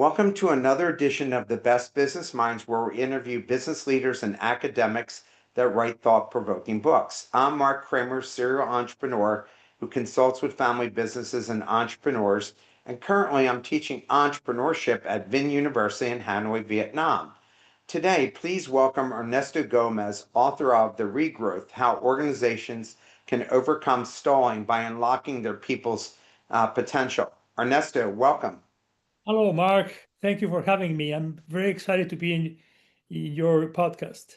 Welcome to another edition of the Best Business Minds, where we interview business leaders and academics that write thought-provoking books. I'm Marc Kramer, serial entrepreneur who consults with family businesses and entrepreneurs, and currently I'm teaching entrepreneurship at Vinh University in Hanoi, Vietnam. Today, please welcome Ernesto Gomez, author of The Regrowth: How Organizations Can Overcome Stalling by Unlocking Their People's Potential. Ernesto, welcome. Hello, Mark. Thank you for having me. I'm very excited to be in your podcast.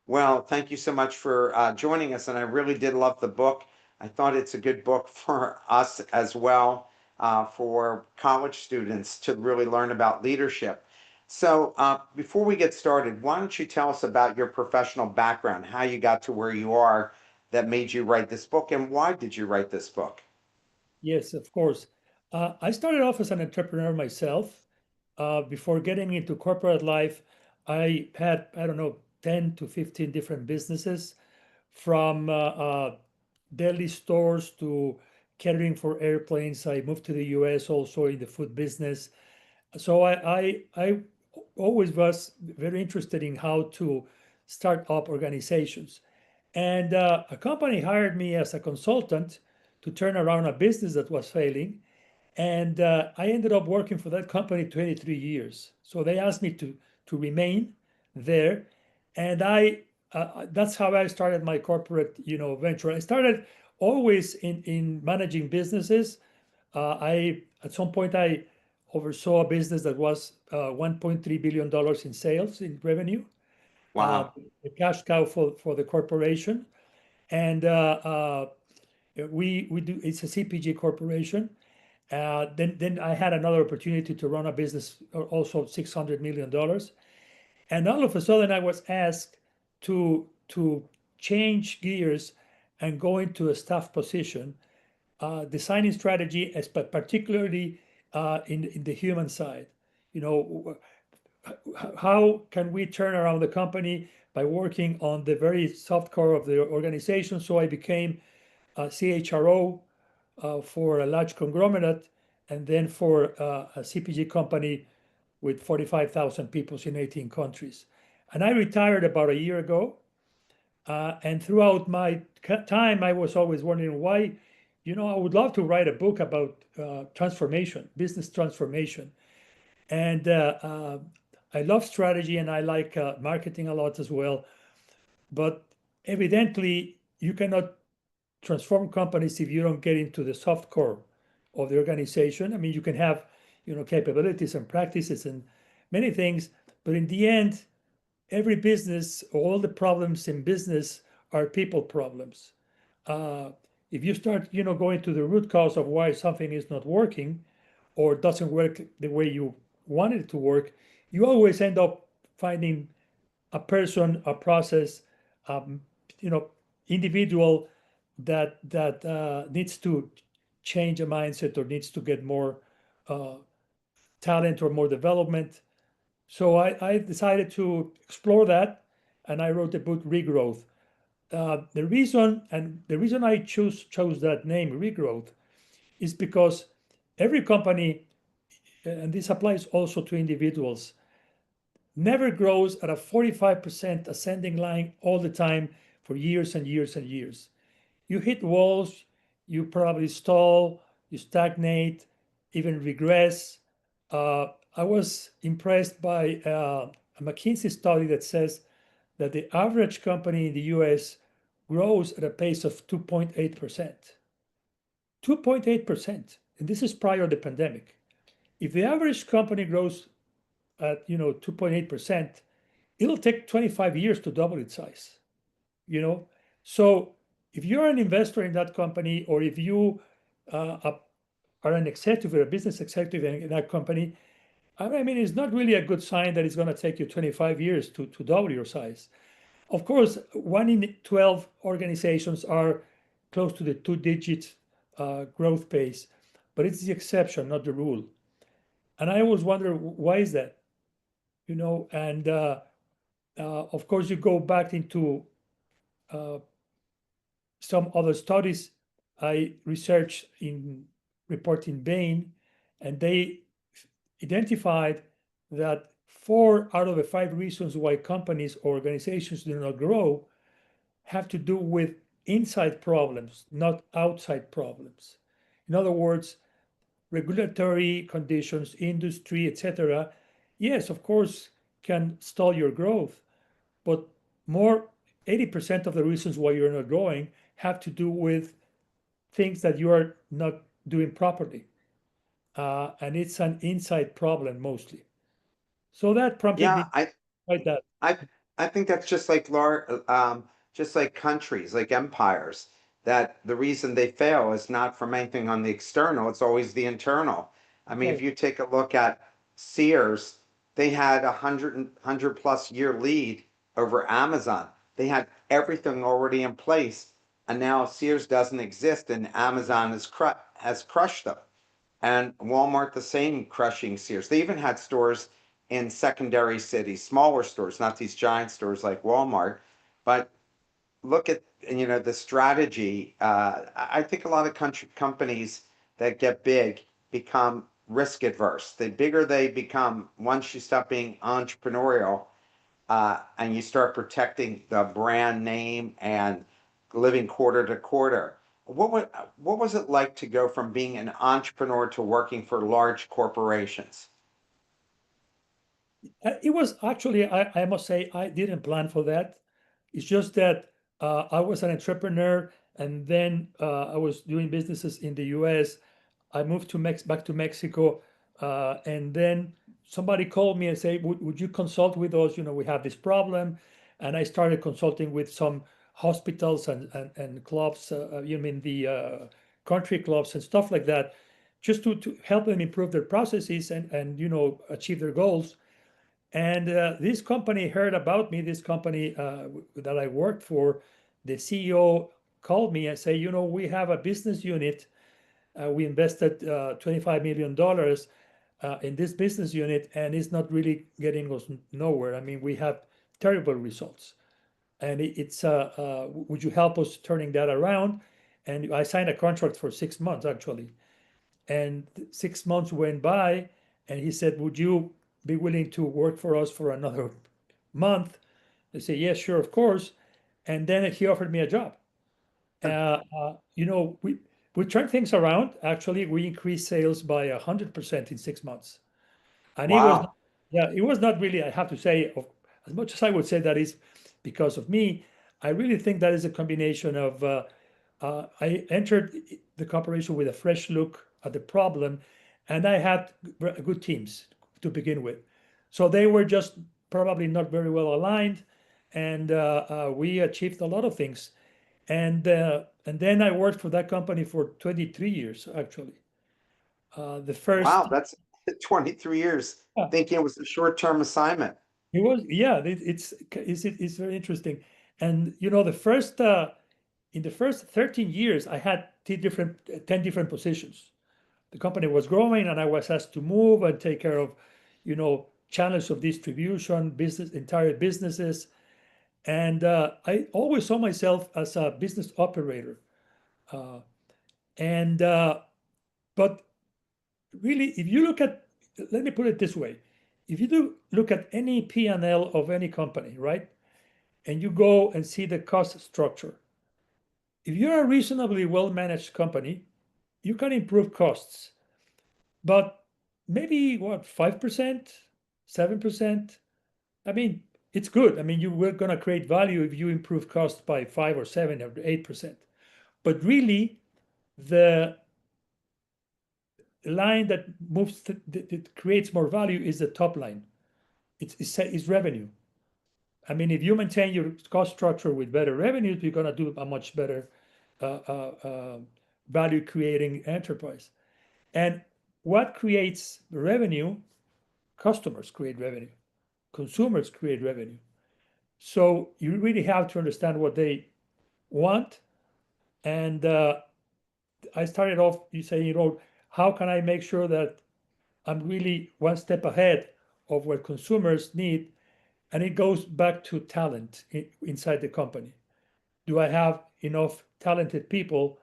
Well, thank you so much for joining us. And I really did love the book. I thought it's a good book for us as well, for college students to really learn about leadership. So, before we get started, why don't you tell us about your professional background, how you got to where you are that made you write this book, and why did you write this book? Yes, of course. I started off as an entrepreneur myself. Before getting into corporate life, I had, I don't know, 10 to 15 different businesses, from deli stores to catering for airplanes. I moved to the US also in the food business. So I always was very interested in how to start up organizations. And a company hired me as a consultant to turn around a business that was failing. And I ended up working for that company 23 years. So they asked me to remain there. And that's how I started my corporate, venture. I started always in managing businesses. At some point, I oversaw a business that was $1.3 billion in sales, in revenue, uh, Wow. the cash cow for the corporation. And we do, it's a CPG corporation. Then I had another opportunity to run a business, also $600 million. And all of a sudden, I was asked to change gears and go into a staff position, designing strategy, but particularly in the human side. You know, how can we turn around the company by working on the very soft core of the organization? So I became a CHRO for a large conglomerate, and then for a CPG company with 45,000 people in 18 countries. And I retired about a year ago. And throughout my time, I was always wondering why, I would love to write a book about transformation, business transformation. And I love strategy, and I like marketing a lot as well. But evidently, you cannot transform companies if you don't get into the soft core of the organization. I mean, you can have, capabilities and practices and many things, but in the end, every business, all the problems in business are people problems. Uh, if you start, going to the root cause of why something is not working or doesn't work the way you want it to work, you always end up finding a person, a process, um, you know, individual that needs to change a mindset or needs to get more uh, talent or more development. So I decided to explore that, and I wrote the book Regrowth. The reason I chose that name Regrowth is because every company, and this applies also to individuals, never grows at a 45% ascending line all the time for years and years and years. You hit walls, you probably stall, you stagnate, even regress. I was impressed by a McKinsey study that says that the average company in the US grows at a pace of 2.8%. 2.8%. And this is prior to the pandemic. If the average company grows at 2.8%, it'll take 25 years to double its size. you know so if you're an investor in that company, or if you uh, are an executive or a business executive in that company, I mean, it's not really a good sign that it's going to take you 25 years to double your size. Of course, 1 in 12 organizations are close to the 2-digit growth pace, but it's the exception, not the rule. And I always wonder, why is that? And of course, you go back into uh, some other studies I researched in reporting Bain, and they identified that 4 out of the 5 reasons why companies or organizations do not grow have to do with inside problems, not outside problems. In other words, regulatory conditions, industry, etc., yes, of course, can stall your growth, but more 80% of the reasons why you're not growing have to do with things that you are not doing properly. And it's an inside problem mostly. So that prompted me Yeah, to write that. I I think that's just like countries, like empires, that the reason they fail is not from anything on the external, it's always the internal. I mean, if Right. you take a look at Sears, they had a hundred plus year lead over Amazon. They had everything already in place, and now Sears doesn't exist, and Amazon has crushed them. And Walmart the same, crushing Sears. They even had stores in secondary cities, smaller stores, not these giant stores like Walmart. But look at the strategy. I think a lot of country companies that get big become risk adverse. The bigger they become, once you stop being entrepreneurial, and you start protecting the brand name and living quarter to quarter. What was it like to go from being an entrepreneur to working for large corporations? It was actually, I must say, I didn't plan for that. It's just that I was an entrepreneur, and then I was doing businesses in the US. I moved back to Mexico, and then somebody called me and said, would you consult with us? We have this problem. And I started consulting with some hospitals and clubs, you mean the country clubs and stuff like that, just to help them improve their processes and achieve their goals. And this company heard about me, this company that I worked for. The CEO called me and said, we have a business unit. We invested $25 million in this business unit, and it's not really getting us nowhere. I mean, we have terrible results. And would you help us turning that around? And I signed a contract for 6 months, actually. And 6 months went by, and he said, would you be willing to work for us for another month? I said, yes, sure, of course. And then he offered me a job. We turned things around. Actually, we increased sales by 100% in 6 months. And it was, Wow. yeah, it was not really, I have to say, as much as I would say that is because of me, I really think that is a combination of, I entered the corporation with a fresh look at the problem, and I had good teams to begin with. So they were just probably not very well aligned, and we achieved a lot of things. And then I worked for that company for 23 years, actually. The Wow, first, that's 23 years yeah, thinking it was a short-term assignment. it was, yeah, it's very interesting. And in the first 13 years, I had 10 different positions. The company was growing, and I was asked to move and take care of, channels of distribution, entire businesses. And I always saw myself as a business operator. Uh, and But really, if you look at, let me put it this way, if you do look at any P&L of any company, right, and you go and see the cost structure, if you're a reasonably well managed company, you can improve costs, but maybe what, 5%, 7%? I mean, it's good. I mean, you were going to create value if you improve costs by 5 or 7 or 8%. But really, the line that that creates more value is the top line. It's revenue. I mean, if you maintain your cost structure with better revenues, you're going to do a much better value creating enterprise. And what creates revenue? Customers create revenue, consumers create revenue. So you really have to understand what they want. And I started off you saying, how can I make sure that I'm really one step ahead of what consumers need? And it goes back to talent inside the company. Do I have enough talented people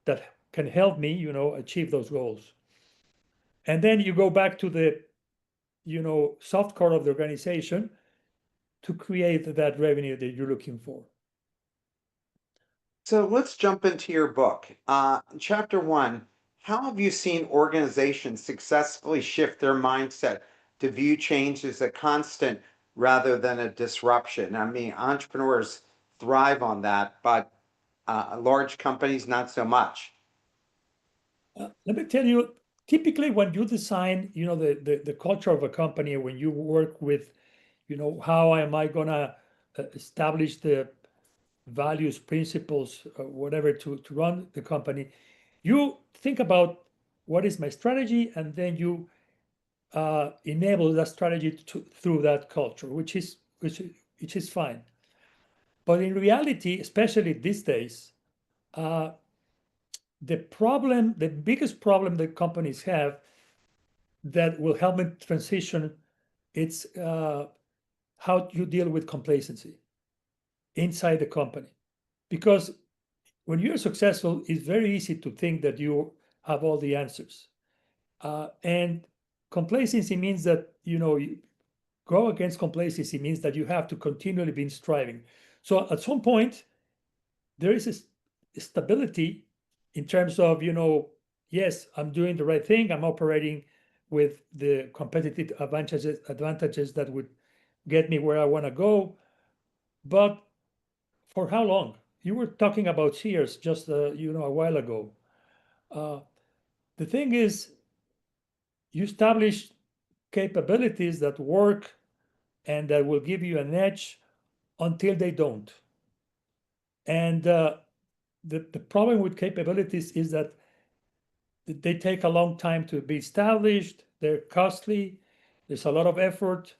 that can help me, achieve those goals? And then you go back to the soft core of the organization to create that revenue that you're looking for. So let's jump into your book. Chapter one, how have you seen organizations successfully shift their mindset to view change as a constant rather than a disruption? I mean, entrepreneurs thrive on that, but large companies, not so much. Let me tell you, typically when you design, the culture of a company, when you work with, how am I gonna establish the values, principles, whatever to run the company, you think about what is my strategy, and then you enable that strategy through that culture, which is fine. But in reality, especially these days, uh, the biggest problem that companies have that will help them transition, it's how you deal with complacency inside the company. Because when you're successful, it's very easy to think that you have all the answers. And complacency means that, you go against complacency means that you have to continually be striving. So at some point, there is a stability in terms of, yes, I'm doing the right thing. I'm operating with the competitive advantages that would get me where I want to go. But for how long? You were talking about Sears just a while ago. Uh, the thing is, you establish capabilities that work and that will give you an edge until they don't. And the problem with capabilities is that they take a long time to be established, they're costly, there's a lot of effort,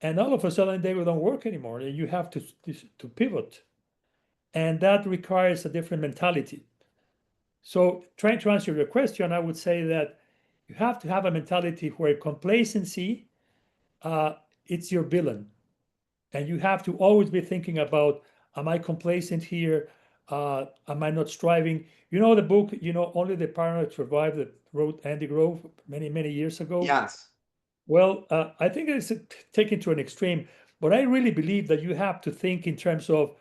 and all of a sudden they don't work anymore. And you have to pivot. And that requires a different mentality. So, trying to answer your question, I would say that you have to have a mentality where complacency, uh, it's your villain. And you have to always be thinking about, am I complacent here? Am I not striving? You know the book, Only the Paranoid Survive, that wrote Andy Grove many, many years ago? Yes. Well, I think it's taken to an extreme, but I really believe that you have to think in terms of,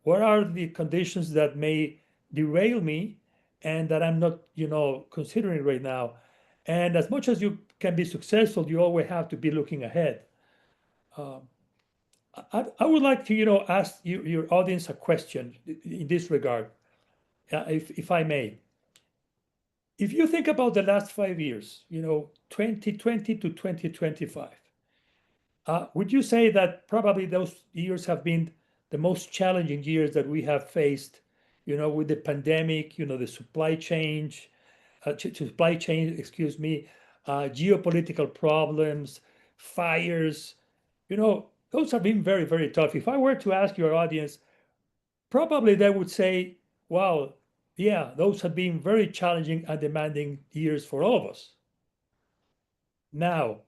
what are the conditions that may derail me and that I'm not, considering right now. And as much as you can be successful, you always have to be looking ahead. Um, I would like to, ask your audience a question in this regard, if I may. If you think about the last 5 years, 2020 to 2025, would you say that probably those years have been the most challenging years that we have faced, with the pandemic, the supply chain, excuse me, geopolitical problems, fires, those have been very, very tough. If I were to ask your audience, probably they would say, wow, yeah, those have been very challenging and demanding years for all of us. Now,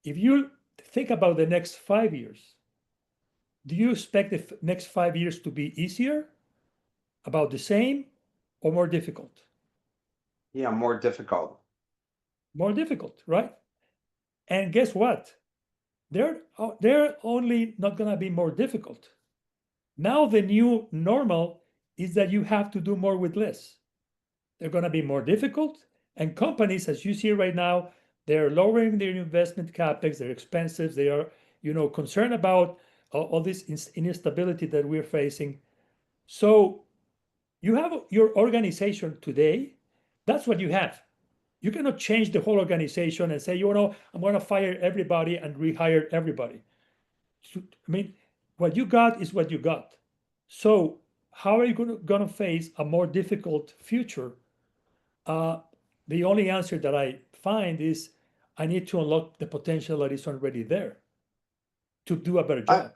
if you think about the next 5 years, do you expect the next 5 years to be easier, about the same, or more difficult? Yeah, more difficult. More difficult, right? And guess what? They're only not going to be more difficult. Now the new normal is that you have to do more with less. They're going to be more difficult, and companies, as you see right now, they're lowering their investment capex, their expenses. They are, concerned about all this instability that we're facing. So you have your organization today. That's what you have. You cannot change the whole organization and say, I'm going to fire everybody and rehire everybody. I mean, what you got is what you got. So how are you going to face a more difficult future? Uh, the only answer that I find is I need to unlock the potential that is already there to do a better I, job.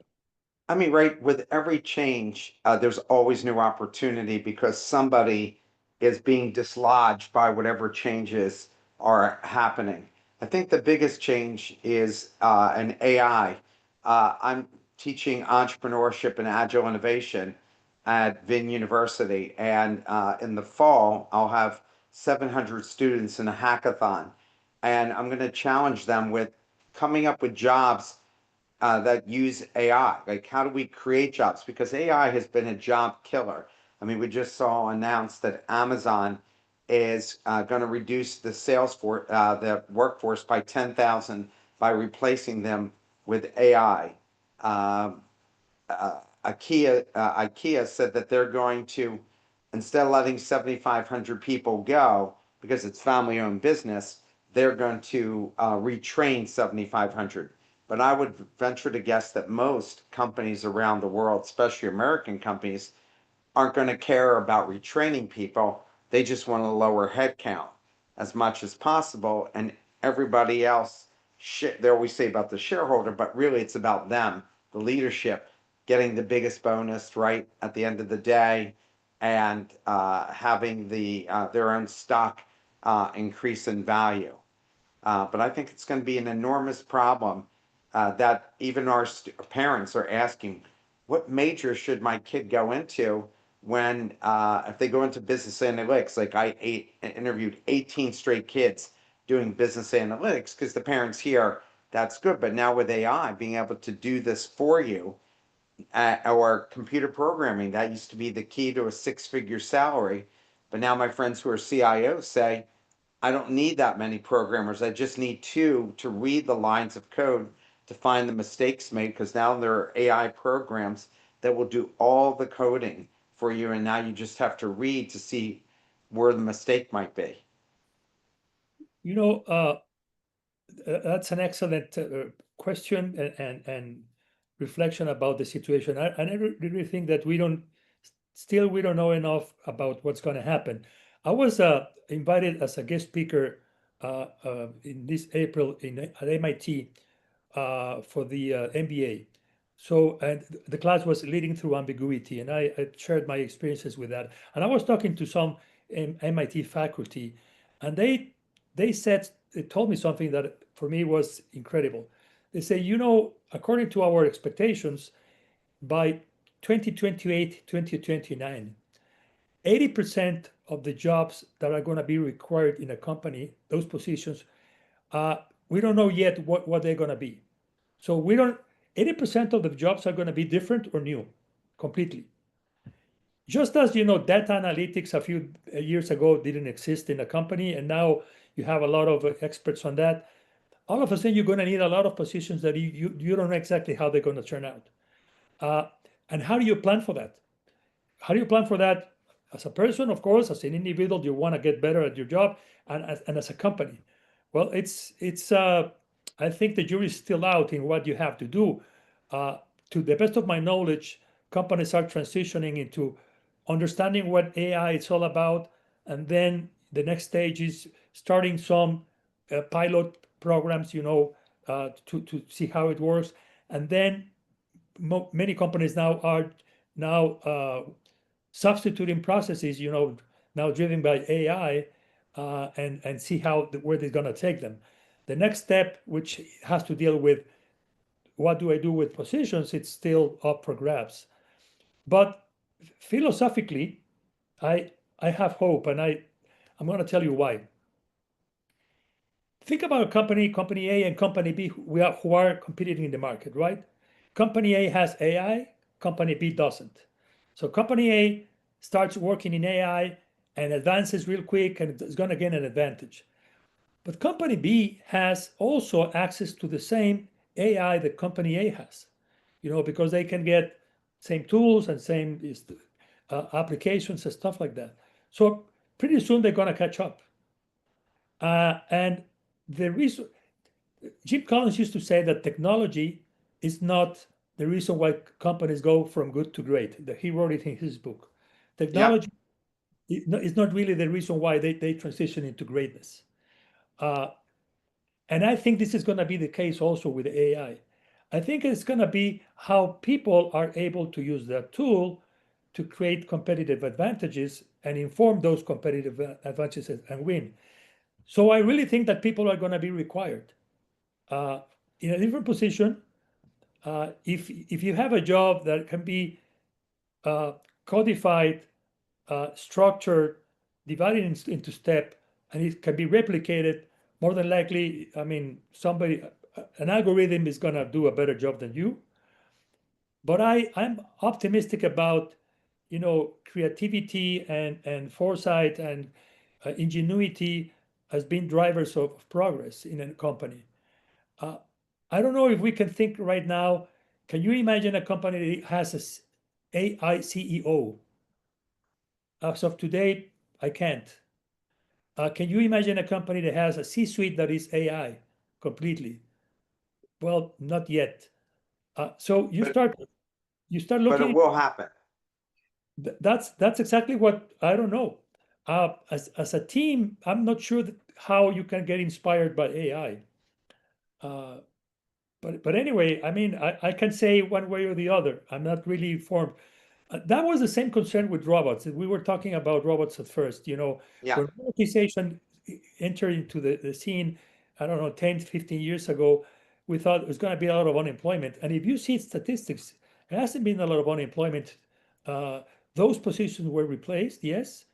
I mean, right, with every change, there's always new opportunity because somebody is being dislodged by whatever changes are happening. I think the biggest change is an AI. I'm teaching entrepreneurship and agile innovation at Vin University, and in the fall, I'll have 700 students in a hackathon. and I'm going to challenge them with coming up with jobs that use AI. Like, how do we create jobs? Because AI has been a job killer. I mean, we just saw announced that Amazon is going to reduce the sales for the workforce by 10,000 by replacing them with AI. Um, IKEA said that they're going to, instead of letting 7,500 people go because it's family-owned business, they're going to retrain 7,500. But I would venture to guess that most companies around the world, especially American companies, aren't going to care about retraining people. They just want to lower headcount as much as possible, and everybody else. They always say about the shareholder, but really it's about them, the leadership, getting the biggest bonus right at the end of the day, and having their own stock increase in value. But I think it's going to be an enormous problem that even our parents are asking, what major should my kid go into when, if they go into business analytics? Like interviewed 18 straight kids doing business analytics because the parents here, that's good. But now with AI, being able to do this for you, or computer programming, that used to be the key to a six-figure salary. But now my friends who are CIOs say, I don't need that many programmers. I just need two to read the lines of code to find the mistakes made, because now there are AI programs that will do all the coding for you, and now you just have to read to see where the mistake might be. You know, that's an excellent question and reflection about the situation. I really think that we don't know enough about what's going to happen. I was invited as a guest speaker in this April at MIT for the MBA. So, and the class was leading through ambiguity, and I shared my experiences with that. And I was talking to some MIT faculty, and they told me something that for me was incredible. They say, according to our expectations, by 2028, 2029, 80% of the jobs that are going to be required in a company, those positions, we don't know yet what they're going to be. So 80% of the jobs are going to be different or new completely. Just as, data analytics a few years ago didn't exist in a company, and now you have a lot of experts on that. All of a sudden, you're going to need a lot of positions that you don't know exactly how they're going to turn out. And how do you plan for that? How do you plan for that as a person? Of course, as an individual, you want to get better at your job, and as a company. Well, I think the jury's still out in what you have to do. Uh, to the best of my knowledge, companies are transitioning into understanding what AI is all about, and then the next stage is starting some pilot programs, to see how it works, and then many companies now are substituting processes, now driven by AI, and see where they're going to take them. The next step, which has to deal with what do I do with positions, it's still up for grabs. But philosophically, I have hope, and I'm going to tell you why. Think about a company A and company B, who are competing in the market, right? Company A has AI, company B doesn't. So company A starts working in AI and advances real quick and is going to gain an advantage. But company B has also access to the same AI that company A has, because they can get same tools and same applications and stuff like that. So pretty soon they're going to catch up. And the reason Jim Collins used to say that technology is not the reason why companies go from good to great. That he wrote it in his book. Yep. Technology is not really the reason why they transition into greatness. And I think this is going to be the case also with AI. I think it's going to be how people are able to use that tool to create competitive advantages and inform those competitive advantages and win. So I really think that people are going to be required in a different position. If you have a job that can be codified, structured, divided into step, and it can be replicated more than likely, I mean, an algorithm is going to do a better job than you. But I'm optimistic about, creativity and foresight and ingenuity as being drivers of progress in a company. Uh, I don't know if we can think right now. Can you imagine a company that has AI CEO? As of today, I can't. Can you imagine a company that has a C-suite that is AI completely? Well, not yet. So But you start but it looking. will happen. That's exactly what I don't know. As a team, I'm not sure how you can get inspired by AI. Uh, but anyway, I mean, I can say one way or the other. I'm not really informed. That was the same concern with robots. We were talking about robots at first. Yeah. When robotization entered into the scene, I don't know, 10, 15 years ago, we thought it was going to be a lot of unemployment. And if you see statistics, there hasn't been a lot of unemployment. Uh, those positions were replaced, yes,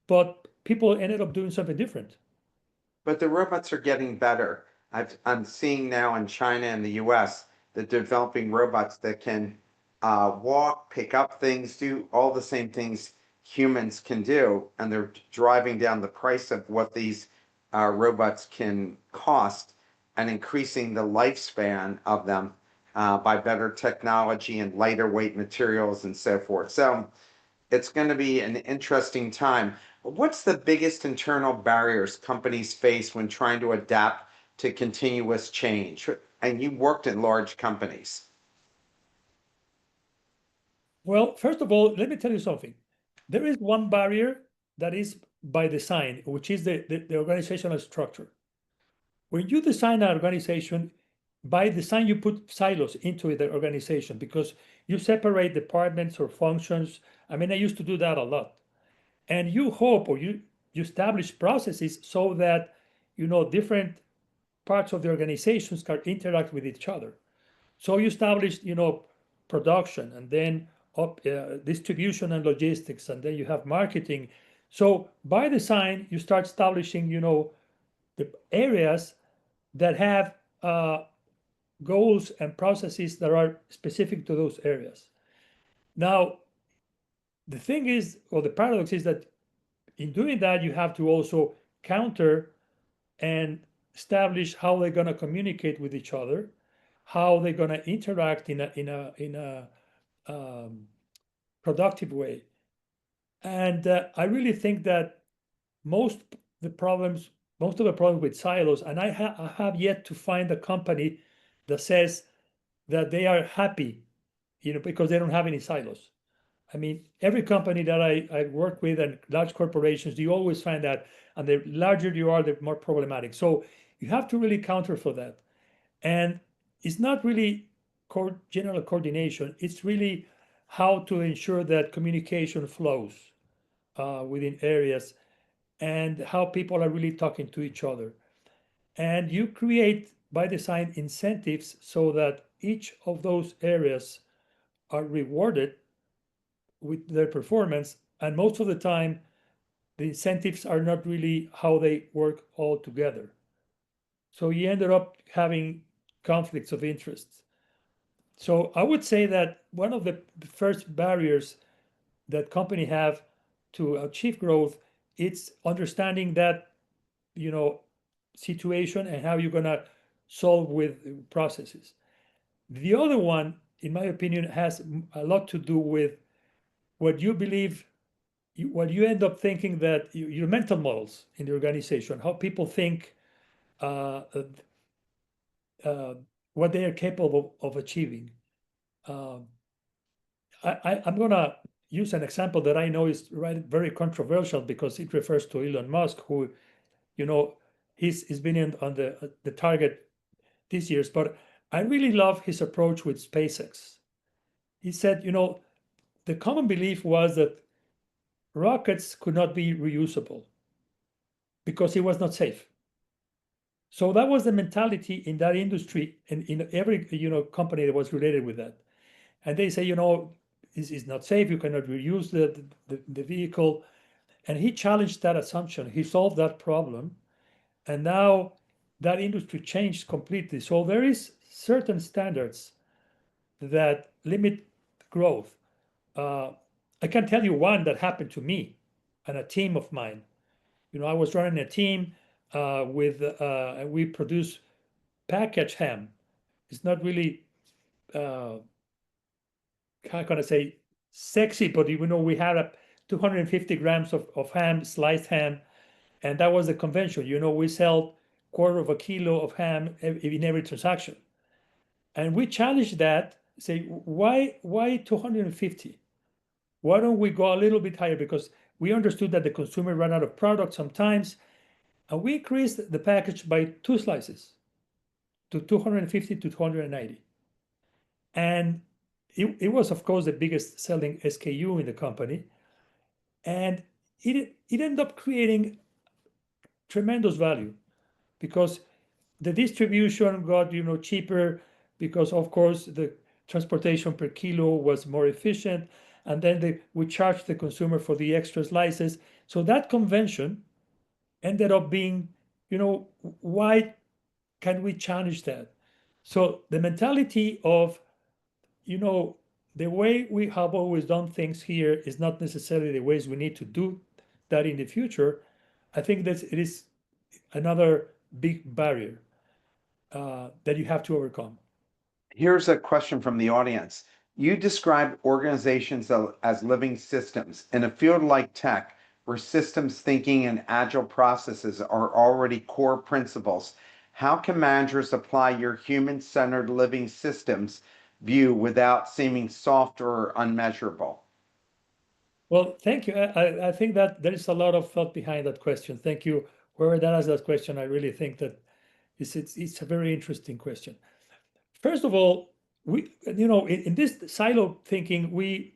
but people ended up doing something different. But the robots are getting better. I'm seeing now in China and the US, they're developing robots that can walk, pick up things, do all the same things humans can do. And they're driving down the price of what these robots can cost and increasing the lifespan of them by better technology and lighter weight materials and so forth. So it's going to be an interesting time. What's the biggest internal barriers companies face when trying to adapt to continuous change? And you worked in large companies. Well, first of all, let me tell you something. There is one barrier that is by design, which is the organizational structure. When you design an organization, by design, you put silos into the organization because you separate departments or functions. I mean, I used to do that a lot. And you hope or you establish processes so that, different parts of the organizations can interact with each other. So you establish, production and then distribution and logistics, and then you have marketing. So by design, you start establishing, the areas that have goals and processes that are specific to those areas. Now, the thing is, or the paradox is that in doing that, you have to also counter and establish how they're going to communicate with each other, how they're going to interact in a um, productive way. And I really think that most the problems, most of the problems with silos, and I have yet to find a company that says that they are happy, because they don't have any silos. I mean, every company that I work with and large corporations, you always find that, and the larger you are, the more problematic. So you have to really counter for that. And it's not really general coordination, it's really how to ensure that communication flows within areas and how people are really talking to each other. And you create, by design, incentives so that each of those areas are rewarded with their performance. And most of the time, the incentives are not really how they work all together. So you ended up having conflicts of interest. So I would say that one of the first barriers that company have to achieve growth, it's understanding that, you know, situation and how you're gonna solve with processes. The other one, in my opinion, has a lot to do with what you believe, what you end up thinking that your mental models in the organization, how people think, uh, uh, what they are capable of achieving. Um, I'm gonna use an example that I know is very controversial because it refers to Elon Musk, who, you know, he's been on the target these years, but I really love his approach with SpaceX. He said, the common belief was that rockets could not be reusable because it was not safe. So that was the mentality in that industry and in every company that was related with that. And they say, this is not safe. You cannot reuse the vehicle. And he challenged that assumption. He solved that problem. And now that industry changed completely. So there is certain standards that limit growth. I can tell you one that happened to me and a team of mine. I was running a team we produce packaged ham. It's not really, uh, how can I say, sexy, but we had 250 grams of ham, sliced ham, and that was the convention. We sell quarter of a kilo of ham in every transaction. And we challenged that, say, why 250? Why don't we go a little bit higher? Because we understood that the consumer ran out of product sometimes, and we increased the package by 2 slices to 250 to 290. And it was, of course, the biggest selling SKU in the company. And it ended up creating tremendous value because the distribution got cheaper because, of course, the transportation per kilo was more efficient, and then we charged the consumer for the extra slices. So that convention ended up being, why can we challenge that? So the mentality of, the way we have always done things here is not necessarily the ways we need to do that in the future. I think that it is another big barrier that you have to overcome. Here's a question from the audience. You describe organizations as living systems. In a field like tech, where systems thinking and agile processes are already core principles, how can managers apply your human centered living systems view without seeming soft or unmeasurable? Well, thank you. I think that there is a lot of thought behind that question. Thank you. Whoever that asked that question, I really think that it's a very interesting question. First of all, in this silo thinking, we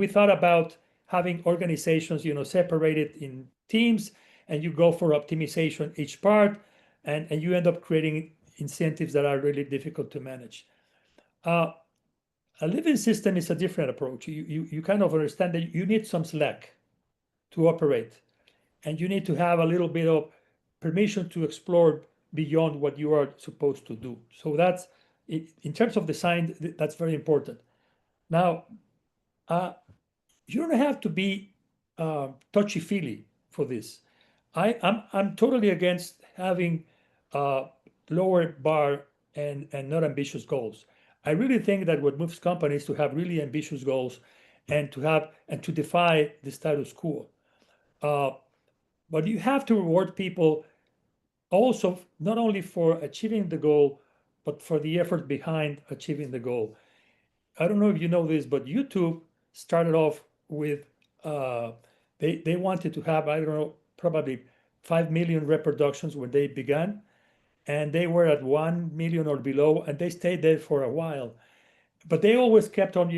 thought about having organizations, separated in teams, and you go for optimization each part, and you end up creating incentives that are really difficult to manage. A living system is a different approach. You kind of understand that you need some slack to operate, and you need to have a little bit of permission to explore beyond what you are supposed to do. So that's in terms of design, that's very important. Now, you don't have to be touchy-feely for this. I'm totally against having lower bar and not ambitious goals. I really think that what moves companies to have really ambitious goals and to defy the status quo. But you have to reward people also not only for achieving the goal, but for the effort behind achieving the goal. I don't know if you know this, but YouTube started off with they wanted to have, I don't know, probably 5 million reproductions when they began, and they were at 1 million or below, and they stayed there for a while. But they always kept on,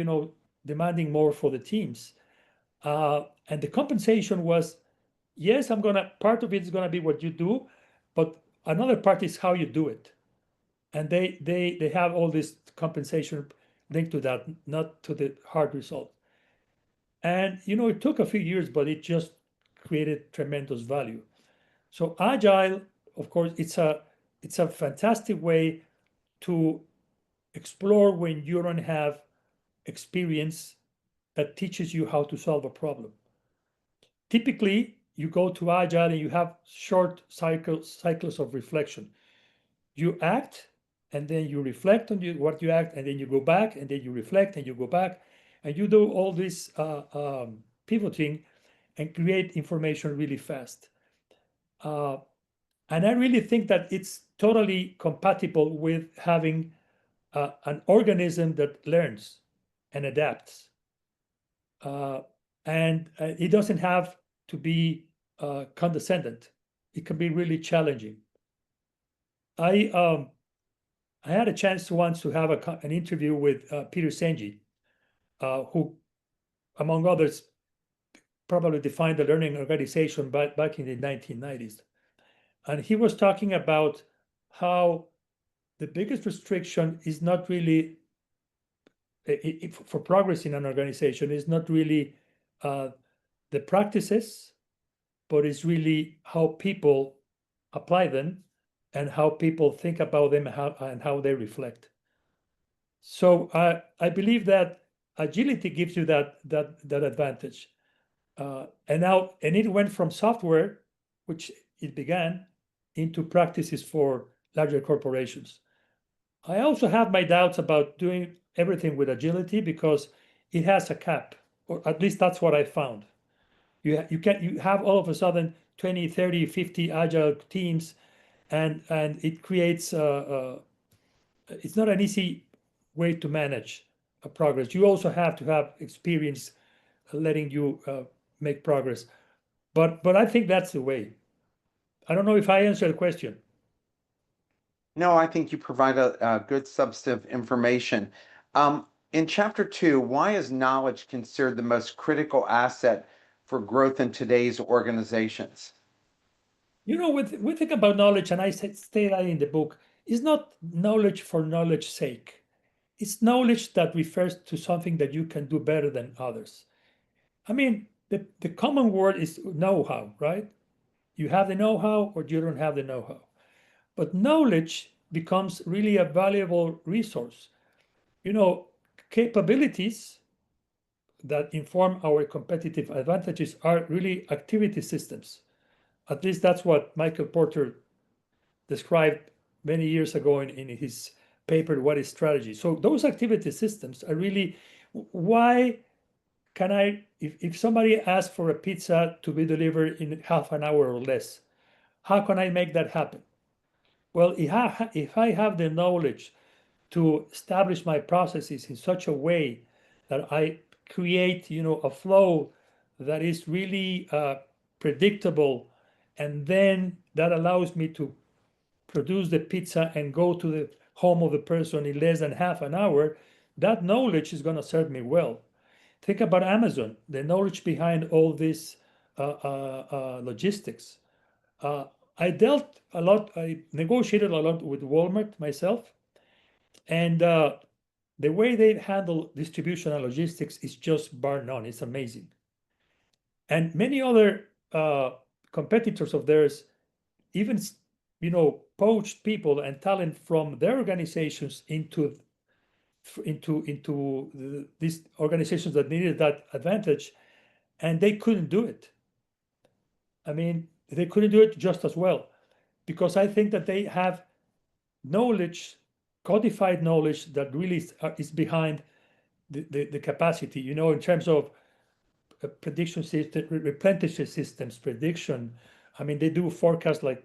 demanding more for the teams. And the compensation was, yes, part of it is gonna be what you do, but another part is how you do it. And they have all this compensation linked to that, not to the hard result. And it took a few years, but it just created tremendous value. So agile, of course, it's a fantastic way to explore when you don't have experience that teaches you how to solve a problem. Typically, you go to agile and you have short cycles of reflection. You act, and then you reflect on what you act, and then you go back, and then you reflect, and you go back, and you do all this pivoting and create information really fast. And I really think that it's totally compatible with having an organism that learns and adapts. And it doesn't have to be condescendent. It can be really challenging. I had a chance once to have an interview with Peter Senge, who, among others, probably defined the learning organization back in the 1990s. And he was talking about how the biggest restriction is not really for progress in an organization is not really the practices, but it's really how people apply them and how people think about them and how they reflect. So I believe that agility gives you that advantage. And it went from software, which it began, into practices for larger corporations. I also have my doubts about doing everything with agility because it has a cap, or at least that's what I found. You have all of a sudden 20, 30, 50 agile teams, and it creates it's not an easy way to manage a progress. You also have to have experience letting you make progress. But I think that's the way. I don't know if I answered the question. No, I think you provide a good substantive information. In chapter 2, why is knowledge considered the most critical asset for growth in today's organizations? We think about knowledge, and I say that in the book, it's not knowledge for knowledge's sake. It's knowledge that refers to something that you can do better than others. I mean, the common word is know-how, right? You have the know-how or you don't have the know-how. But knowledge becomes really a valuable resource. You know, capabilities that inform our competitive advantages are really activity systems. At least that's what Michael Porter described many years ago in his paper, What is Strategy? So those activity systems are really why can if somebody asks for a pizza to be delivered in half an hour or less, how can I make that happen? Well, if I have the knowledge to establish my processes in such a way that I create, a flow that is really predictable, and then that allows me to produce the pizza and go to the home of the person in less than half an hour, that knowledge is going to serve me well. Think about Amazon, the knowledge behind all this logistics. Uh, I dealt a lot, I negotiated a lot with Walmart myself, and the way they handle distribution and logistics is just bar none. It's amazing. And many other competitors of theirs even, poached people and talent from their organizations into these organizations that needed that advantage, and they couldn't do it. I mean, they couldn't do it just as well because I think that they have knowledge, codified knowledge that really is behind the capacity, in terms of prediction system, replenishment systems, prediction. I mean, they do forecasts like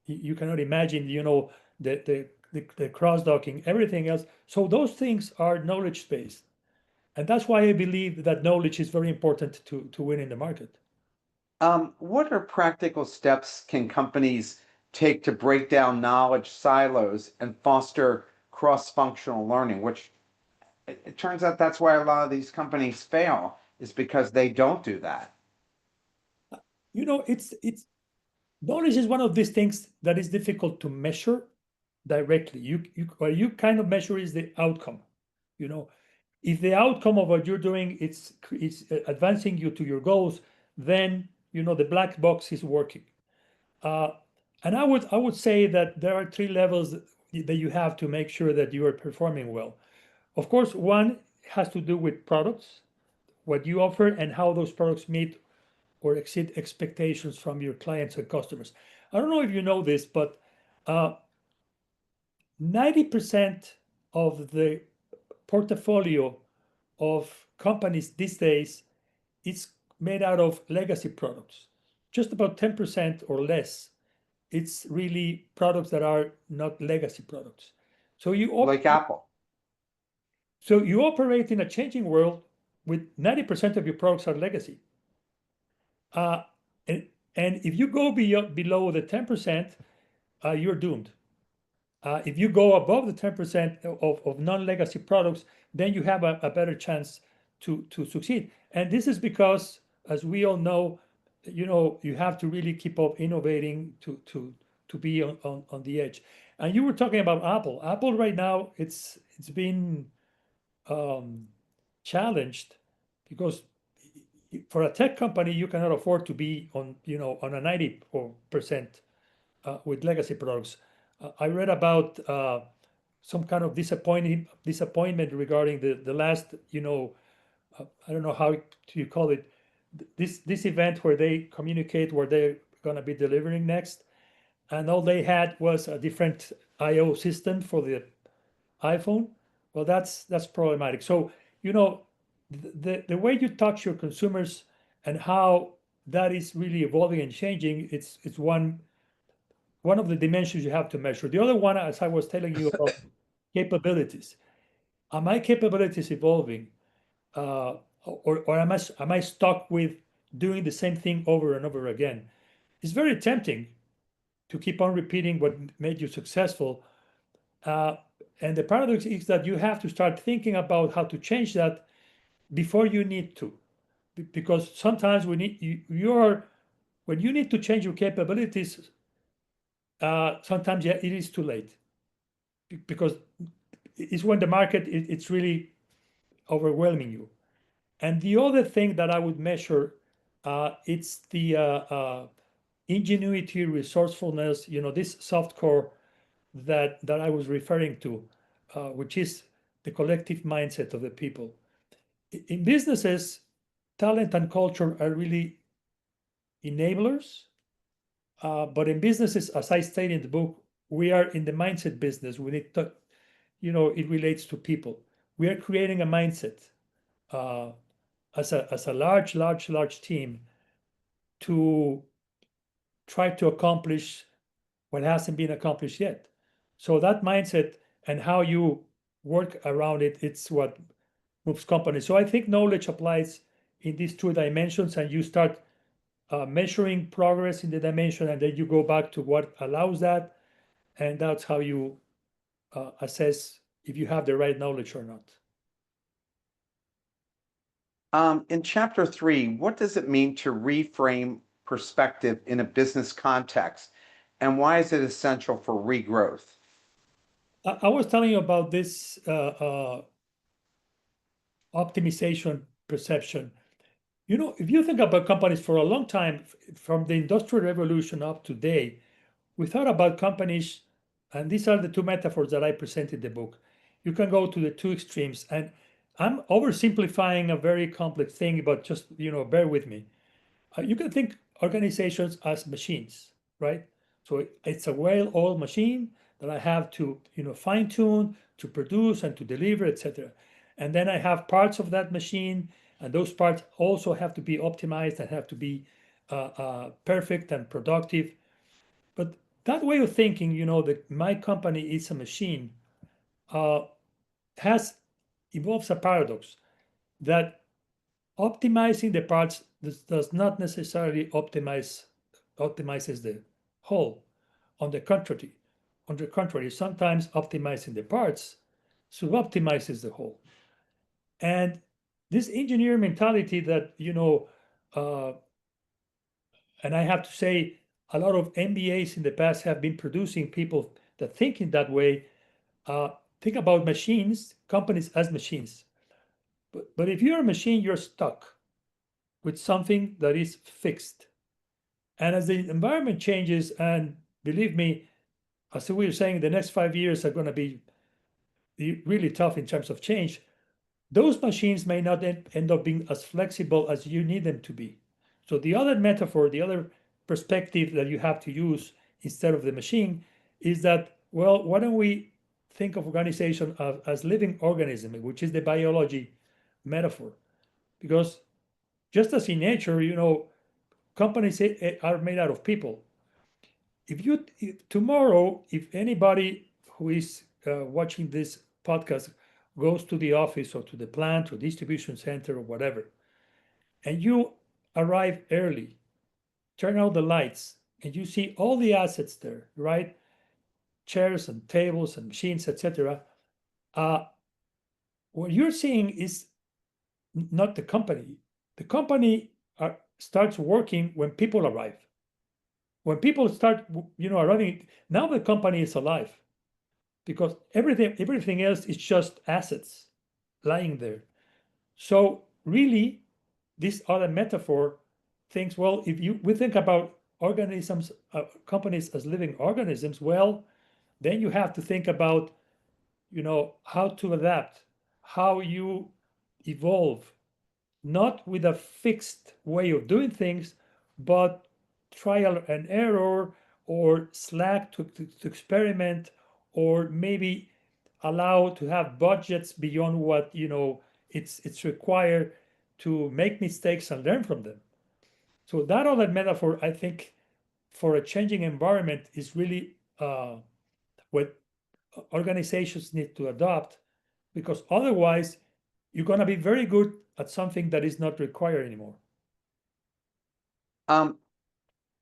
you cannot imagine, the cross docking, everything else. So those things are knowledge based. And that's why I believe that knowledge is very important to win in the market. What are practical steps can companies take to break down knowledge silos and foster cross-functional learning, which it turns out that's why a lot of these companies fail, is because they don't do that. It's knowledge is one of these things that is difficult to measure directly. What you kind of measure is the outcome. You know, if the outcome of what you're doing it's advancing you to your goals, then the black box is working. Uh, and I would say that there are three levels that you have to make sure that you are performing well. Of course, one has to do with products, what you offer, and how those products meet or exceed expectations from your clients and customers. I don't know if you know this, but uh, 90% of the portfolio of companies these days is made out of legacy products. Just about 10% or less, it's really products that are not legacy products. So you Like Apple. so you operate in a changing world with 90% of your products are legacy. Uh, and, and if you go below the 10%, you're doomed. If you go above the 10% of non-legacy products, then you have a better chance to succeed. And this is because, as we all know, you have to really keep up innovating to be on the edge. And you were talking about Apple. Apple right now, it's been um, challenged because for a tech company, you cannot afford to be on a 90% with legacy products. I read about some kind of disappointment regarding the last, I don't know how you call it, this event where they communicate where they're going to be delivering next, and all they had was a different I/O system for the iPhone. Well, that's problematic. So the way you touch your consumers and how that is really evolving and changing, it's one of the dimensions you have to measure. The other one, as I was telling you about capabilities, are my capabilities evolving, or am I stuck with doing the same thing over and over again? It's very tempting to keep on repeating what made you successful. Uh, and the paradox is that you have to start thinking about how to change that before you need to, because sometimes when you need to change your capabilities, sometimes it is too late, because it's when the market it's really overwhelming you. And the other thing that I would measure, it's the ingenuity, resourcefulness, this soft core that I was referring to, which is the collective mindset of the people. In businesses, talent and culture are really enablers. But in businesses, as I state in the book, we are in the mindset business. We need to, it relates to people. We are creating a mindset uh, as a large team to try to accomplish what hasn't been accomplished yet. So that mindset and how you work around it, it's what moves companies. So I think knowledge applies in these two dimensions, and you start measuring progress in the dimension, and then you go back to what allows that, and that's how you assess if you have the right knowledge or not. In chapter 3, what does it mean to reframe perspective in a business context? And why is it essential for regrowth? I was telling you about this optimization perception. If you think about companies for a long time, from the Industrial Revolution up to today, we thought about companies, and these are the two metaphors that I present in the book. You can go to the two extremes, and I'm oversimplifying a very complex thing, but just bear with me. You can think organizations as machines, right? So it's a well-oiled machine that I have to fine tune, to produce and to deliver, etc. And then I have parts of that machine, and those parts also have to be optimized and have to be perfect and productive. But that way of thinking, that my company is a machine, uh, has involves a paradox that optimizing the parts does not necessarily optimizes the whole. On the contrary, sometimes optimizing the parts sub-optimizes the whole. And this engineer mentality that uh, and I have to say, a lot of MBAs in the past have been producing people that think in that way. Think about machines, companies as machines. But if you're a machine, you're stuck with something that is fixed. And as the environment changes, and believe me, as we were saying, the next 5 years are going to be really tough in terms of change. Those machines may not end up being as flexible as you need them to be. So the other metaphor, the other perspective that you have to use instead of the machine is that, well, why don't we think of organization as living organism, which is the biology metaphor? Because just as in nature, companies are made out of people. Tomorrow, if anybody who is watching this podcast goes to the office or to the plant or distribution center or whatever, and you arrive early, turn out the lights, and you see all the assets there, right? Chairs and tables and machines, etc. What you're seeing is not the company. The company starts working when people arrive. When people start, arriving, now the company is alive, because everything else is just assets lying there. So really, this other metaphor thinks, well, if we think about organisms, companies as living organisms, well, then you have to think about, how to adapt, how you evolve, not with a fixed way of doing things, but trial and error, or slack to experiment, or maybe allow to have budgets beyond what it's required, to make mistakes and learn from them. So that other metaphor, I think, for a changing environment is really what organizations need to adopt, because otherwise you're going to be very good at something that is not required anymore. Um,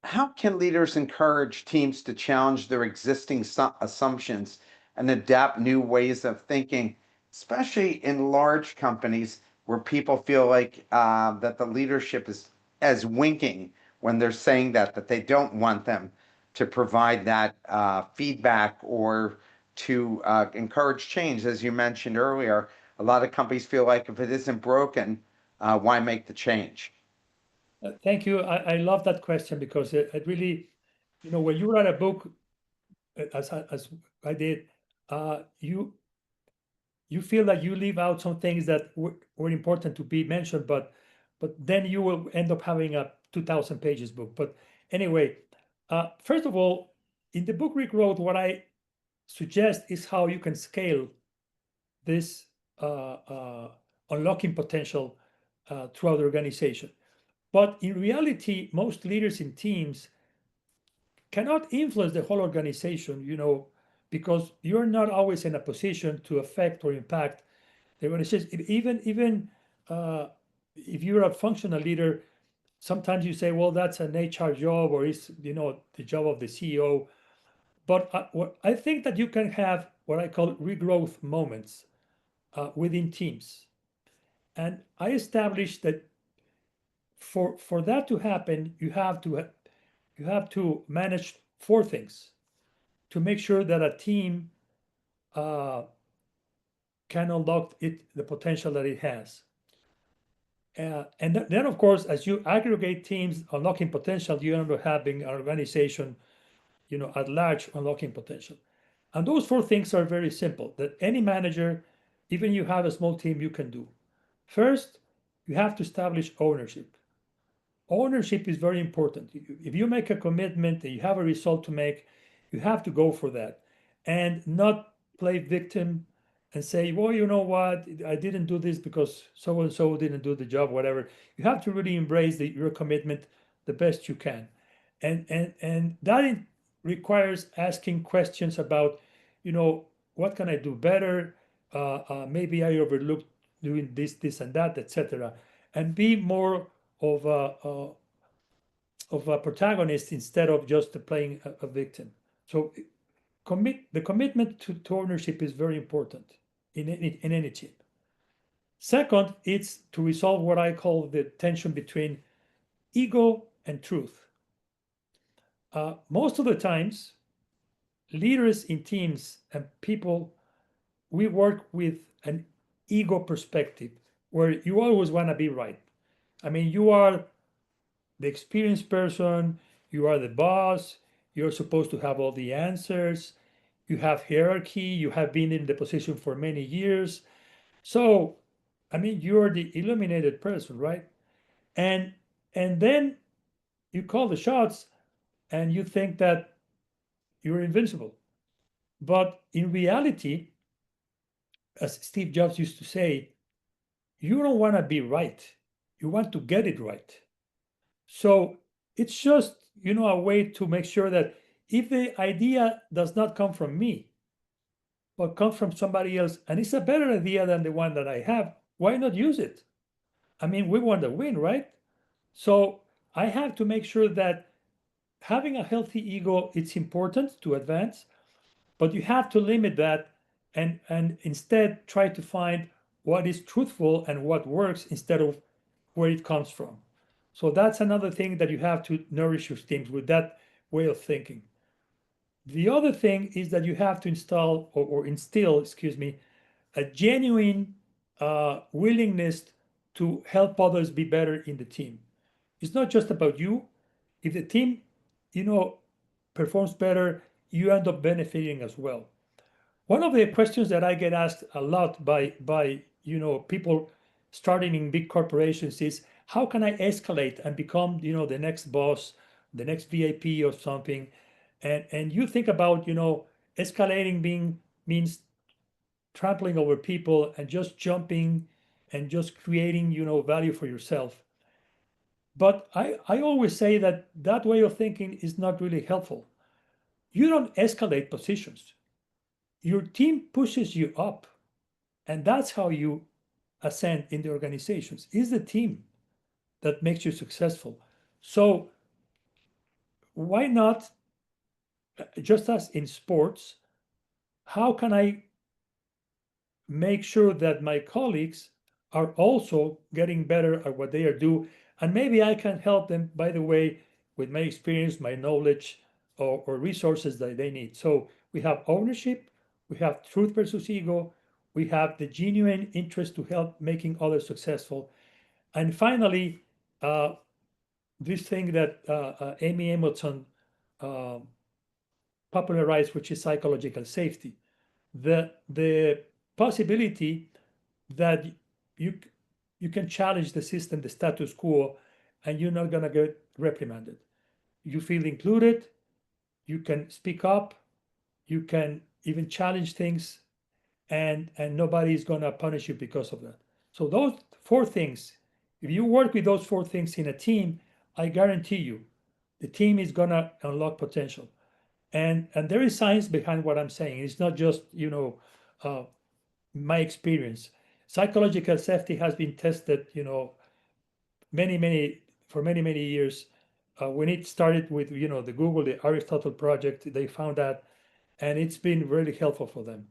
how can leaders encourage teams to challenge their existing assumptions and adapt new ways of thinking, especially in large companies where people feel like that the leadership is as winking when they're saying that they don't want them to provide that feedback or to encourage change? As you mentioned earlier, a lot of companies feel like if it isn't broken, why make the change? Thank you. I love that question, because it really, when you write a book, as I did, you feel like you leave out some things that were important to be mentioned, but then you will end up having a 2,000 pages book. But anyway, first of all, in the book Regrowth, what I suggest is how you can scale this unlocking potential throughout the organization. But in reality, most leaders in teams cannot influence the whole organization, because you're not always in a position to affect or impact the organization. Even if you're a functional leader, sometimes you say, well, that's an HR job, or it's the job of the CEO. But I think that you can have what I call regrowth moments within teams. And I established that for that to happen, you have to manage four things to make sure that a team uh, can unlock the potential that it has. And then, of course, as you aggregate teams unlocking potential, you end up having an organization, at large, unlocking potential. And those four things are very simple, that any manager, even you have a small team, you can do. First, you have to establish ownership. Ownership is very important. If you make a commitment and you have a result to make, you have to go for that, and not play victim and say, well, you know what, I didn't do this because so and so didn't do the job, whatever. You have to really embrace your commitment the best you can. And that requires asking questions about, what can I do better? Maybe I overlooked doing this, and that, etc. And be more of a protagonist instead of just playing a victim. So the commitment to ownership is very important in any team. Second, it's to resolve what I call the tension between ego and truth. Most of the times, leaders in teams and people, we work with an ego perspective where you always want to be right. I mean, you are the experienced person, you are the boss, you're supposed to have all the answers, you have hierarchy, you have been in the position for many years. So, I mean, you're the illuminated person, right? And and then you call the shots and you think that you're invincible. But in reality, as Steve Jobs used to say, you don't want to be right. You want to get it right. So it's just, a way to make sure that if the idea does not come from me, but comes from somebody else, and it's a better idea than the one that I have, why not use it? I mean, we want to win, right? So I have to make sure that having a healthy ego, it's important to advance, but you have to limit that, and instead try to find what is truthful and what works instead of where it comes from. So that's another thing that you have to nourish your teams with, that way of thinking. The other thing is that you have to install or instill, excuse me, a genuine willingness to help others be better in the team. It's not just about you. If the team performs better, you end up benefiting as well. One of the questions that I get asked a lot by people starting in big corporations is, how can I escalate and become the next boss, the next VIP or something? And you think about escalating being means trampling over people and just jumping and just creating value for yourself. But I always say that that way of thinking is not really helpful. You don't escalate positions. Your team pushes you up, and that's how you ascend in the organizations. Is the team that makes you successful. So why not, just as in sports, how can I make sure that my colleagues are also getting better at what they are doing? And maybe I can help them, by the way, with my experience, my knowledge, or resources that they need. So we have ownership, we have truth versus ego, we have the genuine interest to help making others successful. And finally, this thing that Amy Emerson uh, popularized, which is psychological safety, the possibility that you you can challenge the system, the status quo, and you're not gonna get reprimanded. You feel included. You can speak up. You can even challenge things, and nobody is gonna punish you because of that. So those four things, if you work with those four things in a team, I guarantee you, the team is gonna unlock potential. And there is science behind what I'm saying. It's not just uh, my experience. Psychological safety has been tested, many for many years. When it started with the Google, the Aristotle project, they found that, and it's been really helpful for them.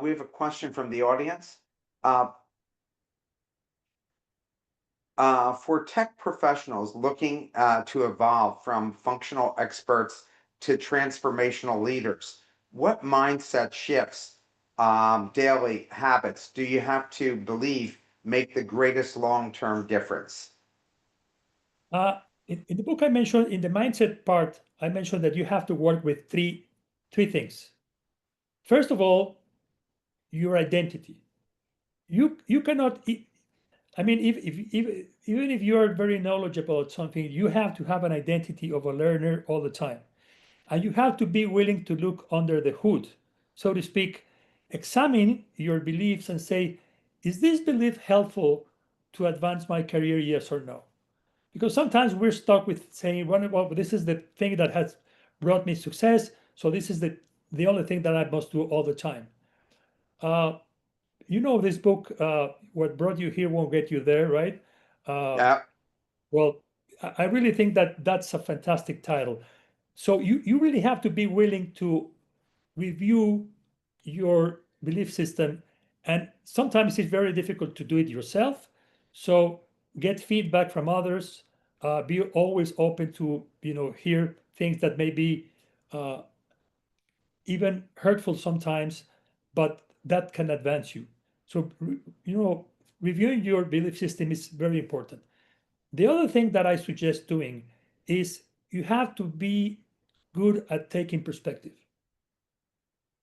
We have a question from the audience. Uh, for tech professionals looking to evolve from functional experts to transformational leaders, what mindset shifts, daily habits do you have to believe make the greatest long-term difference? Uh, in the book I mentioned, in the mindset part, I mentioned that you have to work with three things. First of all, your identity. You cannot. I mean, if even if you are very knowledgeable at something, you have to have an identity of a learner all the time, and you have to be willing to look under the hood, so to speak, examine your beliefs and say, is this belief helpful to advance my career? Yes or no? Because sometimes we're stuck with saying, well, this is the thing that has brought me success, so this is the only thing that I must do all the time. Uh, this book, What Brought You Here Won't Get You There, right? Uh, Yeah. well, I really think that that's a fantastic title. So you really have to be willing to review your belief system, and sometimes it's very difficult to do it yourself. So get feedback from others. Be always open to hear things that may be uh, even hurtful sometimes, but that can advance you. So reviewing your belief system is very important. The other thing that I suggest doing is you have to be good at taking perspective.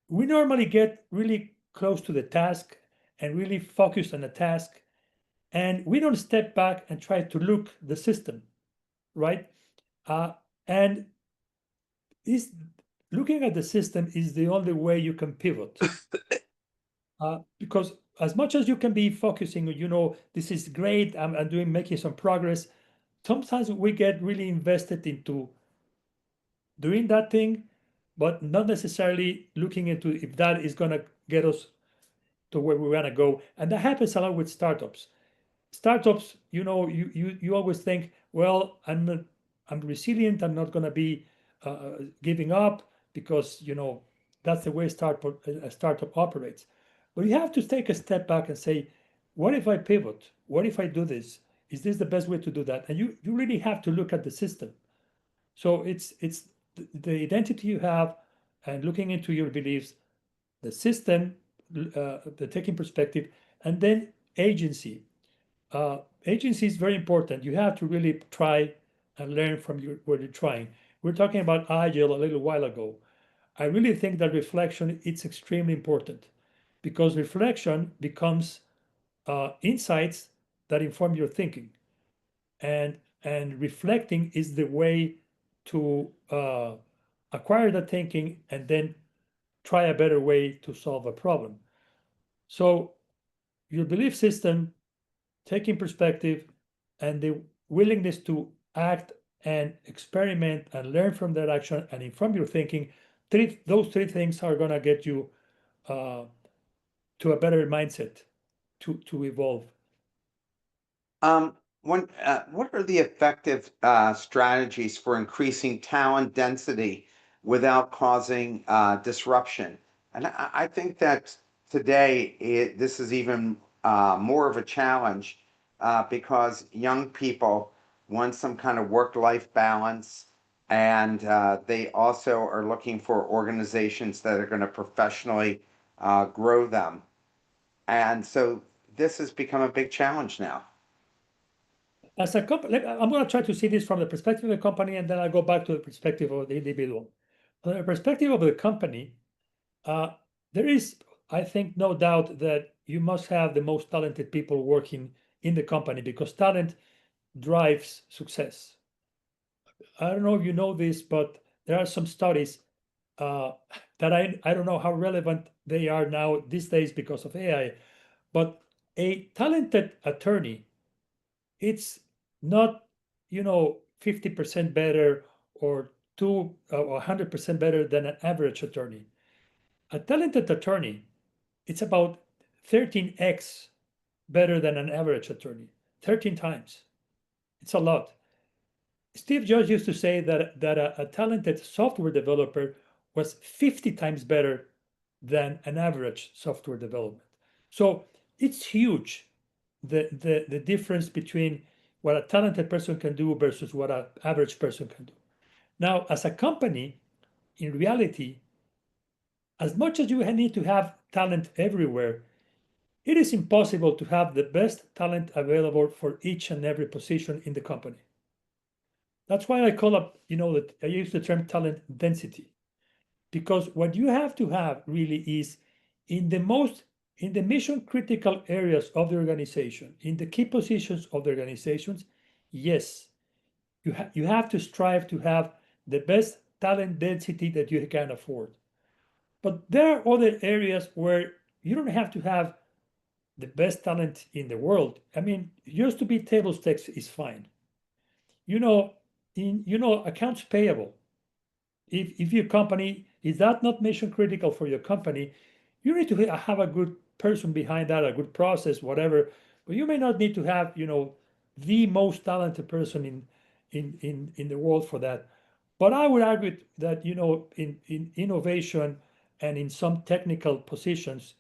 We normally get really close to the task and really focused on the task, and we don't step back and try to look the system, right? And is looking at the system is the only way you can pivot, because as much as you can be focusing, this is great, I'm doing making some progress. Sometimes we get really invested into doing that thing, but not necessarily looking into if that is going to get us to where we want to go. And that happens a lot with startups. Startups, you always think, well, I'm resilient. I'm not going to be giving up because that's the way a startup operates. But you have to take a step back and say, what if I pivot? What if I do this? Is this the best way to do that? And you really have to look at the system. So it's the identity you have, and looking into your beliefs, the system, the taking perspective, and then agency. Agency is very important. You have to really try and learn from what you're trying. We're talking about agile a little while ago. I really think that reflection is extremely important because reflection becomes insights that inform your thinking, and reflecting is the way to acquire that thinking and then try a better way to solve a problem. So your belief system, taking perspective, and the willingness to act and experiment and learn from that action and inform your thinking, those three things are going to get you uh, to a better mindset to evolve. What are the effective strategies for increasing talent density without causing disruption? And I think that today this is even more of a challenge because young people want some kind of work-life balance, and they also are looking for organizations that are going to professionally grow them. And so this has become a big challenge now. As a company, I'm going to try to see this from the perspective of the company, and then I'll go back to the perspective of the individual. From the perspective of the company, uh, there is, I think, no doubt that you must have the most talented people working in the company because talent drives success. I don't know if you know this, but there are some studies uh, that I don't know how relevant they are now these days because of AI, but a talented attorney, it's not, 50% better or 100% better than an average attorney. A talented attorney, it's about 13x better than an average attorney, 13 times. It's a lot. Steve Jobs used to say that a talented software developer was 50 times better than an average software development. So it's huge, the difference between what a talented person can do versus what an average person can do. Now, as a company, in reality, as much as you need to have talent everywhere, it is impossible to have the best talent available for each and every position in the company. That's why I call up, that I use the term talent density, because what you have to have really is in the most in the mission critical areas of the organization, in the key positions of the organizations, yes, you have to strive to have the best talent density that you can afford. But there are other areas where you don't have to have the best talent in the world. I mean, just to be table stakes is fine. You know, accounts payable. If your company is that not mission critical for your company, you need to have a good person behind that, a good process, whatever. But you may not need to have, the most talented person in the world for that. But I would argue that, in innovation and in some technical positions,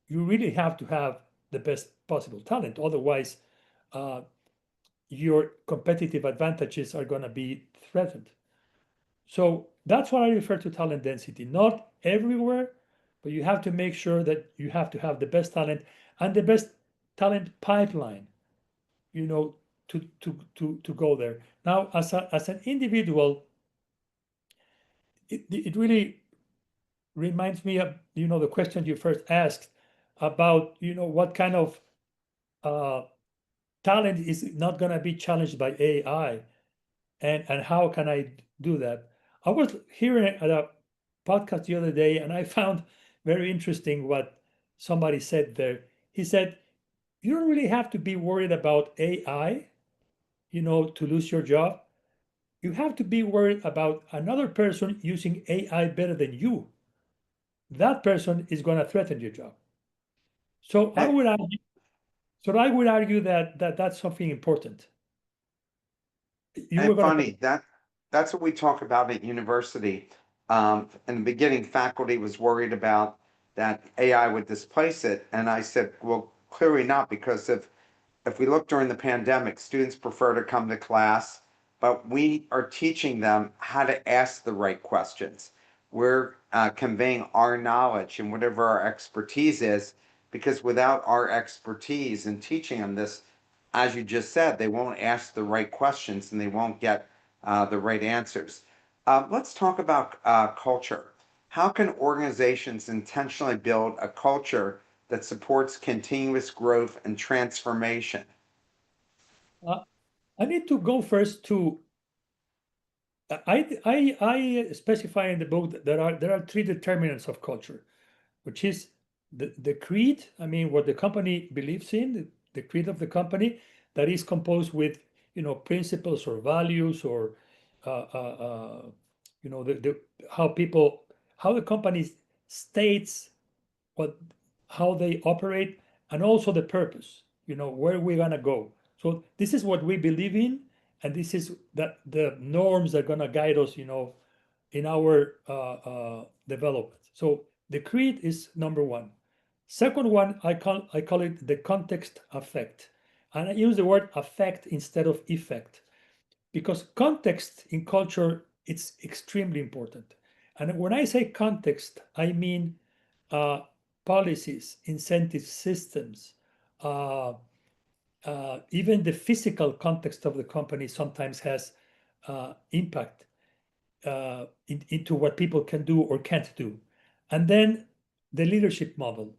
you really have to have the best possible talent. Otherwise, uh, your competitive advantages are going to be threatened. So that's what I refer to talent density. Not everywhere, but you have to make sure that you have to have the best talent and the best talent pipeline, to go there. Now, as an individual, it really reminds me of, the question you first asked about, what kind of uh, talent is not going to be challenged by AI, and how can I do that? I was hearing at a podcast the other day, and I found very interesting what somebody said there. He said, "You don't really have to be worried about AI, to lose your job. You have to be worried about another person using AI better than you. That person is going to threaten your job." So I Eh, would argue, that that's something important. You were And going to. funny, that's what we talk about at university. In the beginning, faculty was worried about that AI would displace it, and I said, well, clearly not, because if we look during the pandemic, students prefer to come to class, but we are teaching them how to ask the right questions. We're conveying our knowledge and whatever our expertise is, because without our expertise in teaching them this, as you just said, they won't ask the right questions and they won't get the right answers. Let's talk about culture. How can organizations intentionally build a culture that supports continuous growth and transformation? Uh, I need to go first to I specify in the book that there are three determinants of culture, which is the creed. I mean, what the company believes in, the creed of the company, that is composed with principles or values or the how people how the company states what how they operate, and also the purpose, where we're gonna go. So this is what we believe in, and this is that the norms that are gonna guide us, in our development. So the creed is number one. Second one, I call it the context effect, and I use the word affect instead of effect, because context in culture, it's extremely important. And when I say context, I mean uh, policies, incentive systems, uh, even the physical context of the company sometimes has impact into what people can do or can't do. And then the leadership model,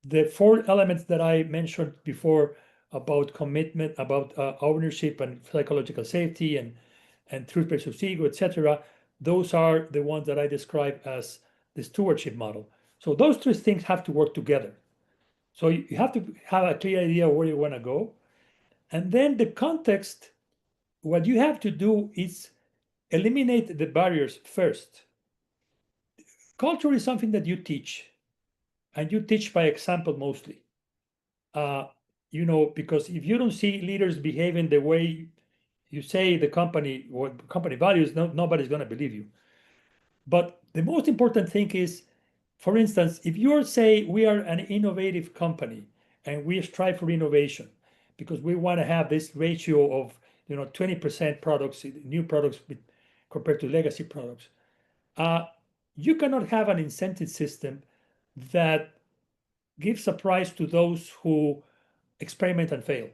the four elements that I mentioned before about commitment, about ownership and psychological safety and truth versus ego, etc. Those are the ones that I describe as the stewardship model. So those three things have to work together. So you have to have a clear idea where you want to go. And then the context, what you have to do is eliminate the barriers first. Culture is something that you teach, and you teach by example mostly. Uh, because if you don't see leaders behaving the way you say the company or company values, nobody's going to believe you. But the most important thing is, for instance, if you say we are an innovative company and we strive for innovation because we want to have this ratio of 20% products, new products compared to legacy products, uh, you cannot have an incentive system that gives a prize to those who experiment and fail.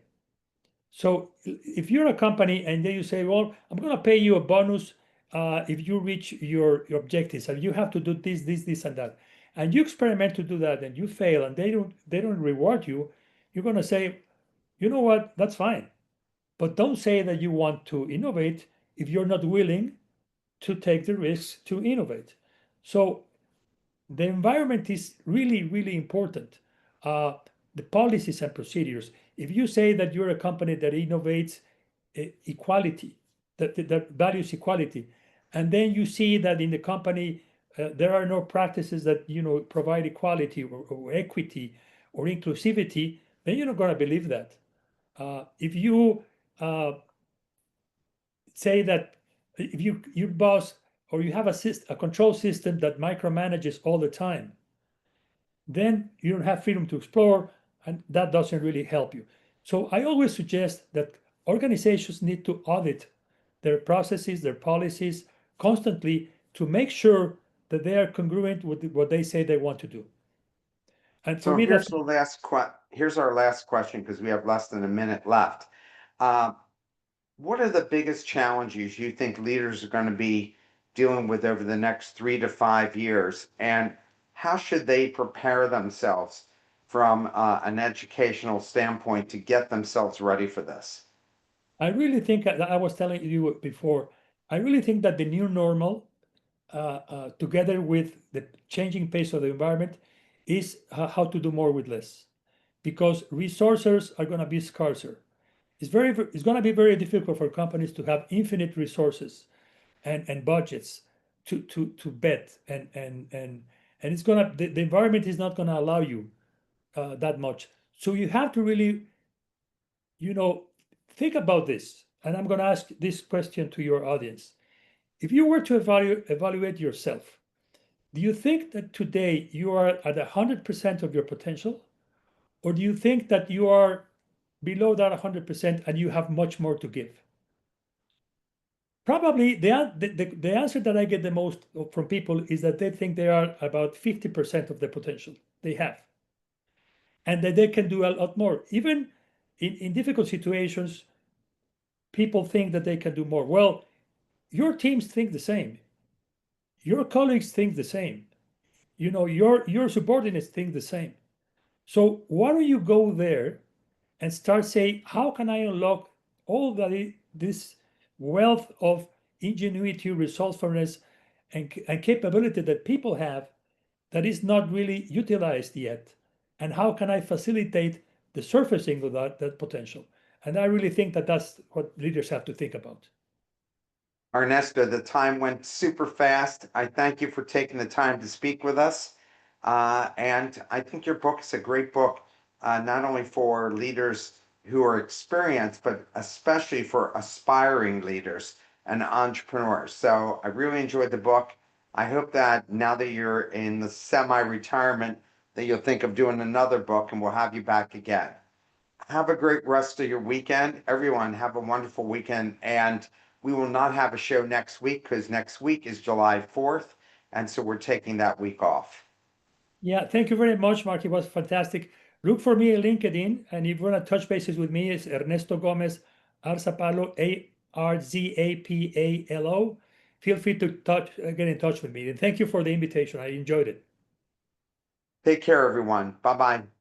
So if you're a company and then you say, well, I'm going to pay you a bonus if you reach your objectives, and you have to do this, and that, and you experiment to do that, and you fail, and they don't reward you, you're going to say, you know what, that's fine, but don't say that you want to innovate if you're not willing to take the risks to innovate. So the environment is really, really important. Uh, the policies and procedures. If you say that you're a company that innovates equality, that values equality, and then you see that in the company there are no practices that provide equality or equity or inclusivity, then you're not going to believe that. If you uh, say that if your boss or you have a control system that micromanages all the time, then you don't have freedom to explore, and that doesn't really help you. So I always suggest that organizations need to audit their processes, their policies constantly to make sure that they are congruent with what they say they want to do. And for So me, that's here's our last question because we have less than a minute left. Uh, what are the biggest challenges you think leaders are going to be dealing with over the next 3 to 5 years, and how should they prepare themselves from an educational standpoint to get themselves ready for this? I really think I was telling you before. I really think that the new normal, together with the changing pace of the environment, is how to do more with less, because resources are going to be scarcer. It's going to be very difficult for companies to have infinite resources and budgets to bet, and it's gonna the environment is not going to allow you that much. So you have to really you know think about this, and I'm going to ask this question to your audience. If you were to evaluate yourself, do you think that today you are at 100% of your potential, or do you think that you are below that 100% and you have much more to give? Probably the answer that I get the most from people is that they think they are about 50% of the potential they have, and that they can do a lot more. Even in difficult situations, people think that they can do more. Well, your teams think the same. Your colleagues think the same. Your subordinates think the same. So why don't you go there and start saying, how can I unlock all this wealth of ingenuity, resourcefulness, and capability that people have that is not really utilized yet? And how can I facilitate the surfacing of that potential? And I really think that that's what leaders have to think about. Ernesto, the time went super fast. I thank you for taking the time to speak with us. And I think your book is a great book, not only for leaders who are experienced, but especially for aspiring leaders and entrepreneurs. So I really enjoyed the book. I hope that now that you're in the semi-retirement, that you'll think of doing another book and we'll have you back again. Have a great rest of your weekend. Everyone, have a wonderful weekend. And we will not have a show next week because next week is July 4th. And so we're taking that week off. Yeah, thank you very much, Mark. It was fantastic. Look for me on LinkedIn, and if you want to touch bases with me, it's Ernesto Gomez, Arzapalo, Arzapalo. Feel free to get in touch with me. And thank you for the invitation. I enjoyed it. Take care, everyone. Bye bye.